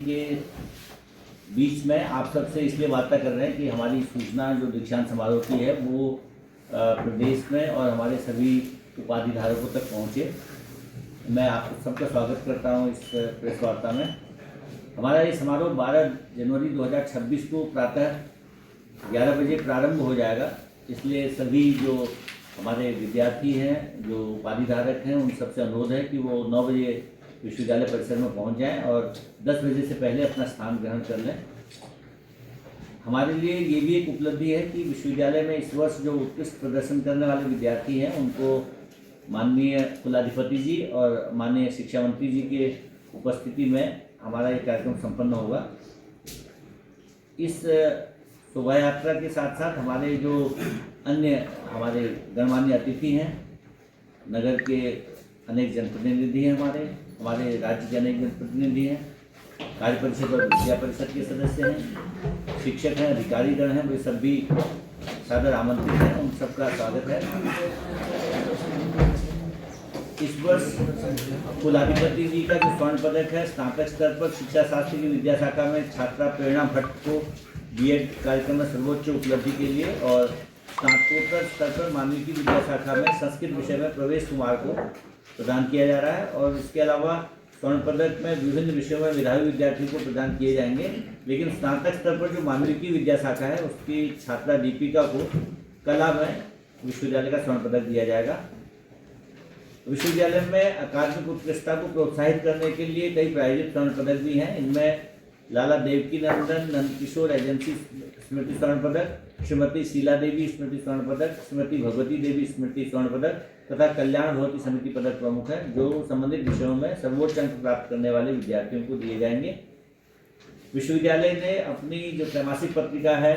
के बीच में आप सबसे इसलिए वार्ता कर रहे हैं कि हमारी सूचना जो दीक्षांत समारोह की है वो प्रदेश में और हमारे सभी उपाधि धारकों तक पहुंचे। मैं आप सबका स्वागत करता हूं इस प्रेस वार्ता में। हमारा ये समारोह 12 जनवरी 2026 को प्रातः 11 बजे प्रारंभ हो जाएगा, इसलिए सभी जो हमारे विद्यार्थी हैं, जो उपाधि धारक हैं, उन सबसे अनुरोध है कि वो 9 बजे विश्वविद्यालय परिसर में पहुंच जाएं और 10 बजे से पहले अपना स्थान ग्रहण कर लें। हमारे लिए ये भी एक उपलब्धि है कि विश्वविद्यालय में इस वर्ष जो उत्कृष्ट प्रदर्शन करने वाले विद्यार्थी हैं उनको माननीय कुलाधिपति जी और माननीय शिक्षा मंत्री जी के उपस्थिति में हमारा ये कार्यक्रम संपन्न होगा। इस शोभा यात्रा के साथ साथ हमारे जो अन्य हमारे गणमान्य अतिथि हैं, नगर के अनेक जनप्रतिनिधि हैं, हमारे राज्य के अनेक जनप्रतिनिधि हैं, कार्य परिषद और विद्या परिषद के सदस्य हैं, शिक्षक हैं, अधिकारीगण हैं, वे सब भी सादर आमंत्रित हैं, उन सबका स्वागत है। इस वर्ष कुलाधिपति जी का जो स्वर्ण पदक है, स्नातक स्तर पर शिक्षा शास्त्र की विद्या शाखा में छात्रा प्रेरणा भट्ट को बीएड कार्यक्रम में सर्वोच्च उपलब्धि के लिए और स्नातकोत्तर स्तर पर मानविकी विद्या शाखा में संस्कृत विषय में प्रवेश कुमार को प्रदान किया जा रहा है। और इसके अलावा स्वर्ण पदक में विभिन्न विषयों में मेधावी विद्यार्थियों को प्रदान किए जाएंगे, लेकिन स्नातक स्तर पर जो मानविकी विद्या शाखा है उसकी छात्रा दीपिका को कला में विश्वविद्यालय का स्वर्ण पदक दिया जाएगा। विश्वविद्यालय में अकादमिक उत्कृष्टता को प्रोत्साहित करने के लिए कई प्रायोजित स्वर्ण पदक भी हैं। इनमें लाला देवकी नंदन नंदकिशोर एजेंसी स्मृति स्वर्ण पदक, श्रीमती शीला देवी स्मृति स्वर्ण पदक, श्रीमती भगवती देवी स्मृति स्वर्ण पदक तथा कल्याण भवती समिति पदक प्रमुख हैं, जो संबंधित विषयों में सर्वोच्च अंक प्राप्त करने वाले विद्यार्थियों को दिए जाएंगे। विश्वविद्यालय ने अपनी जो त्रैमासिक पत्रिका है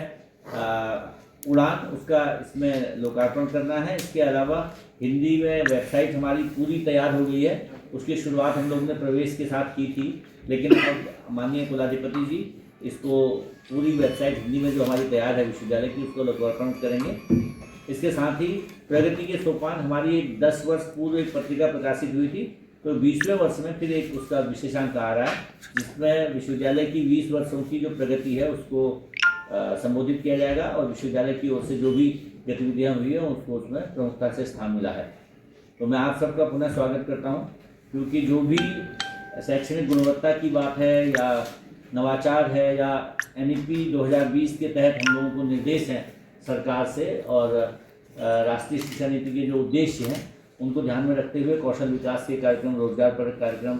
उड़ान, उसका इसमें लोकार्पण करना है। इसके अलावा हिंदी में वेबसाइट हमारी पूरी तैयार हो गई है, उसकी शुरुआत हम लोग ने प्रवेश के साथ की थी, लेकिन अब माननीय कुलाधिपति जी इसको पूरी वेबसाइट हिंदी में जो हमारी तैयार है विश्वविद्यालय की, उसको लोकार्पण करेंगे। इसके साथ ही प्रगति के सोपान हमारी 10 वर्ष पूर्व एक पत्रिका प्रकाशित हुई थी, तो 20वें वर्ष में फिर एक उसका विशेषांक आ रहा है, जिसमें विश्वविद्यालय की 20 वर्षों की जो प्रगति है उसको संबोधित किया जाएगा और विश्वविद्यालय की ओर से जो भी गतिविधियाँ हुई हैं उसको उसमें प्रमुखता से स्थान मिला है। तो मैं आप सबका पुनः स्वागत करता हूँ, क्योंकि जो भी शैक्षणिक गुणवत्ता की बात है या नवाचार है या NEP 2020 के तहत हम लोगों को निर्देश हैं सरकार से और राष्ट्रीय शिक्षा नीति के जो उद्देश्य हैं उनको ध्यान में रखते हुए कौशल विकास के कार्यक्रम, रोजगार परक कार्यक्रम,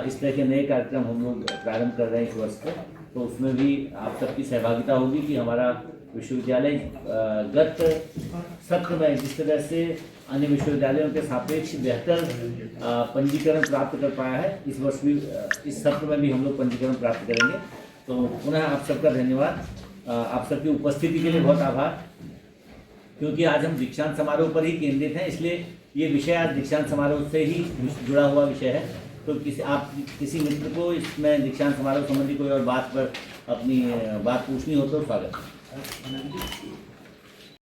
इस तरह के नए कार्यक्रम हम लोग प्रारंभ कर रहे हैं इस वर्ष से। तो उसमें भी आप सबकी सहभागिता होगी कि हमारा विश्वविद्यालय गत सत्र में जिस तरह से अन्य विश्वविद्यालयों के सापेक्ष बेहतर पंजीकरण प्राप्त कर पाया है, इस वर्ष भी इस सत्र में भी हम लोग पंजीकरण प्राप्त करेंगे। तो पुनः आप सबका धन्यवाद, आप सबकी उपस्थिति के लिए बहुत आभार। क्योंकि आज हम दीक्षांत समारोह पर ही केंद्रित हैं, इसलिए ये विषय आज दीक्षांत समारोह से ही जुड़ा हुआ विषय है। तो किसी मित्र को इसमें दीक्षांत समारोह संबंधी कोई और बात पर अपनी बात पूछनी हो तो स्वागत है।